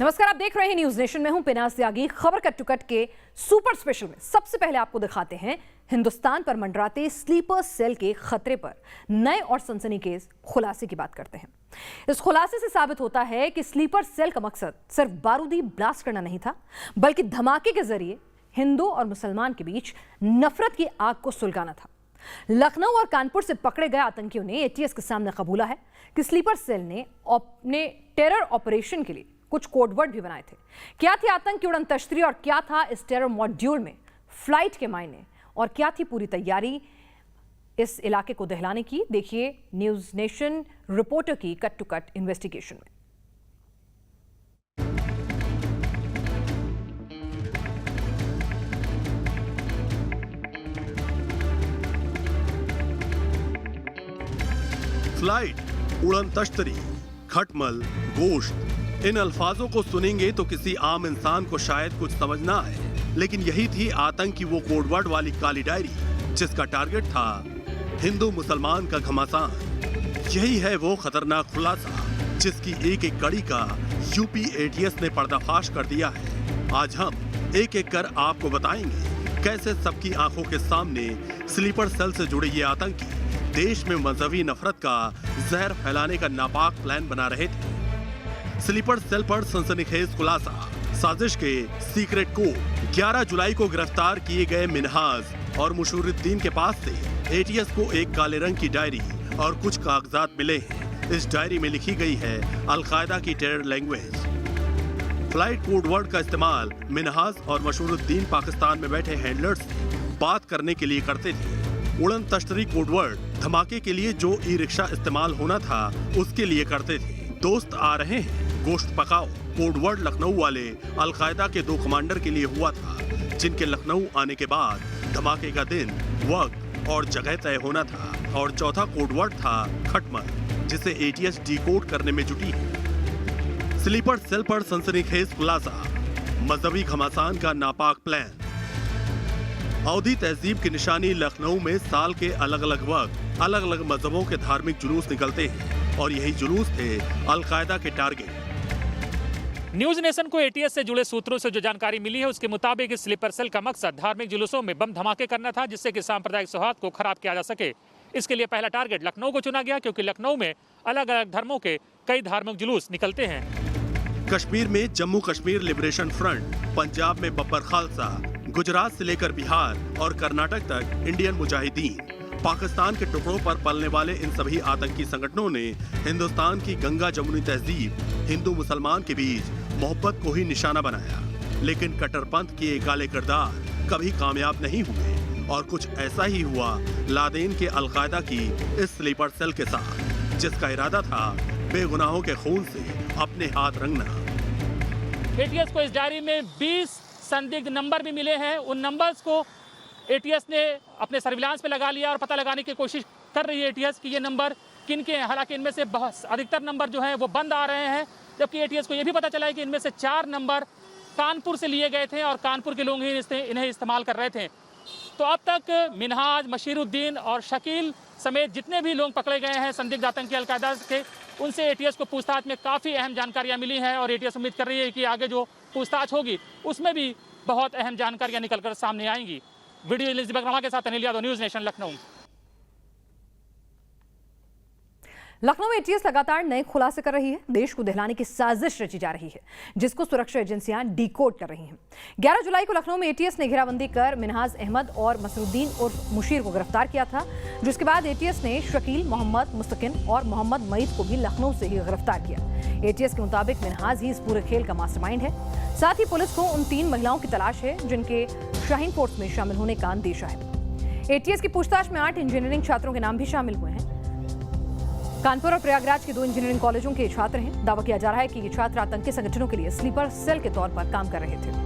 नमस्कार, आप देख रहे हैं न्यूज नेशन में हूं पिनाज त्यागी। खबर कट टू कट के सुपर स्पेशल में सबसे पहले आपको दिखाते हैं हिंदुस्तान पर मंडराते स्लीपर सेल के खतरे पर नए और सनसनीखेज खुलासे की बात करते हैं। इस खुलासे से साबित होता है कि स्लीपर सेल का मकसद सिर्फ बारूदी ब्लास्ट करना नहीं था, बल्कि धमाके के जरिए हिंदू और मुसलमान के बीच नफरत की आग को सुलगाना था। लखनऊ और कानपुर से पकड़े गए आतंकियों ने एटीएस के सामने कबूला है कि स्लीपर सेल ने अपने टेरर ऑपरेशन के लिए कुछ कोडवर्ड भी बनाए थे। क्या थी आतंक की उड़न तश्तरी और क्या था इस टेरर मॉड्यूल में फ्लाइट के मायने और क्या थी पूरी तैयारी इस इलाके को दहलाने की, देखिए न्यूज नेशन रिपोर्टर की कट टू कट इन्वेस्टिगेशन में। फ्लाइट, उड़न तश्तरी, खटमल, गोश्त, इन अल्फाजों को सुनेंगे तो किसी आम इंसान को शायद कुछ समझ ना आए, लेकिन यही थी आतंक की वो कोडवर्ड वाली काली डायरी जिसका टारगेट था हिंदू मुसलमान का घमासान। यही है वो खतरनाक खुलासा जिसकी एक एक कड़ी का यूपी एटीएस ने पर्दाफाश कर दिया है। आज हम एक एक कर आपको बताएंगे कैसे सबकी आंखों के सामने स्लीपर सेल से जुड़े ये आतंकी देश में मजहबी नफरत का जहर फैलाने का नापाक प्लान बना रहे थे। स्लीपर सेल पर सनसनीखेज खुलासा, साजिश के सीक्रेट कोड। 11 जुलाई को गिरफ्तार किए गए मिनहाज और मुशर्रुद्दीन के पास से एटीएस को एक काले रंग की डायरी और कुछ कागजात मिले हैं। इस डायरी में लिखी गई है अल-कायदा की टेरर लैंग्वेज। फ्लाइट कोडवर्ड का इस्तेमाल मिनहाज और मुशर्रुद्दीन पाकिस्तान में बैठे हैंडलर्स से बात करने के लिए करते थे। उड़न तश्तरी कोडवर्ड धमाके के लिए जो ई रिक्शा इस्तेमाल होना था उसके लिए करते थे। दोस्त आ रहे हैं, गोश्त पकाओ कोडवर्ड लखनऊ वाले अल-कायदा के 2 कमांडर के लिए हुआ था, जिनके लखनऊ आने के बाद धमाके का दिन, वक्त और जगह तय होना था। और चौथा कोडवर्ड था खटमल, जिसे एटीएस डिकोड करने में जुटी है। स्लीपर सेल पर सनसनीखेज खुलासा, मजहबी घमासान का नापाक प्लान। अवधी तहजीब की निशानी लखनऊ में साल के अलग अलग वक्त अलग अलग मजहबों के धार्मिक जुलूस निकलते हैं और यही जुलूस थे अल-कायदा के टारगेट। न्यूज नेशन को एटीएस से जुड़े सूत्रों से जो जानकारी मिली है उसके मुताबिक इस स्लीपर सेल का मकसद धार्मिक जुलूसों में बम धमाके करना था, जिससे कि सांप्रदायिक सौहार्द को खराब किया जा सके। इसके लिए पहला टारगेट लखनऊ को चुना गया, क्योंकि लखनऊ में अलग अलग धर्मों के कई धार्मिक जुलूस निकलते हैं। कश्मीर में जम्मू कश्मीर लिबरेशन फ्रंट, पंजाब में बब्बर खालसा, गुजरात से लेकर बिहार और कर्नाटक तक इंडियन मुजाहिदीन। पाकिस्तान के टुकड़ों पर पलने वाले इन सभी आतंकी संगठनों ने हिंदुस्तान की गंगा जमुनी तहजीब, हिंदू मुसलमान के बीच मोहब्बत को ही निशाना बनाया। लेकिन कट्टरपंथ के ये काले किरदार कभी कामयाब नहीं हुए और कुछ ऐसा ही हुआ लादेन के अल-कायदा की इस स्लीपर सेल के साथ, जिसका इरादा था बेगुनाहों के खून से अपने हाथ रंगना। एटीएस को इस डायरी में 20 संदिग्ध नंबर भी मिले हैं। उन नंबर्स को एटीएस ने अपने सर्विलांस पे लगा लिया और पता लगाने की कोशिश कर रही है एटीएस कि ये नंबर किन के हैं। हालांकि इनमें से बहुत अधिकतर नंबर जो हैं वो बंद आ रहे हैं, जबकि एटीएस को ये भी पता चला है कि इनमें से 4 नंबर कानपुर से लिए गए थे और कानपुर के लोग ही इन्हें इस्तेमाल कर रहे थे। तो अब तक मिनहाज, मुशर्रुद्दीन और शकील समेत जितने भी लोग पकड़े गए हैं संदिग्ध आतंकी अल-कायदा के, उनसे एटीएस को पूछताछ में काफ़ी अहम जानकारियाँ मिली हैं और एटीएस उम्मीद कर रही है कि आगे जो पूछताछ होगी उसमें भी बहुत अहम जानकारियाँ निकलकर सामने आएंगी। वीडियो एलिजाबेथ रमा के साथ अनिल यादव, न्यूज नेशन, लखनऊ। लखनऊ में एटीएस लगातार नए खुलासे कर रही है। देश को दहलाने की साजिश रची जा रही है, जिसको सुरक्षा एजेंसियां डिकोड कर रही हैं। 11 जुलाई को लखनऊ में एटीएस ने घेराबंदी कर मिनहाज अहमद और मसरुद्दीन उर्फ मुशीर को गिरफ्तार किया था, जिसके बाद एटीएस ने शकील, मोहम्मद मुस्तकिन और मोहम्मद मईद को भी लखनऊ से ही गिरफ्तार किया। एटीएस के मुताबिक मिनहाज ही इस पूरे खेल का मास्टरमाइंड है। साथ ही पुलिस को उन 3 महिलाओं की तलाश है जिनके शाहीन फोर्स में शामिल होने का अंदेशा है। एटीएस की पूछताछ में 8 इंजीनियरिंग छात्रों के नाम भी शामिल हुए हैं। कानपुर और प्रयागराज के 2 इंजीनियरिंग कॉलेजों के छात्र हैं। दावा किया जा रहा है कि ये छात्र आतंकी संगठनों के लिए स्लीपर सेल के तौर पर काम कर रहे थे।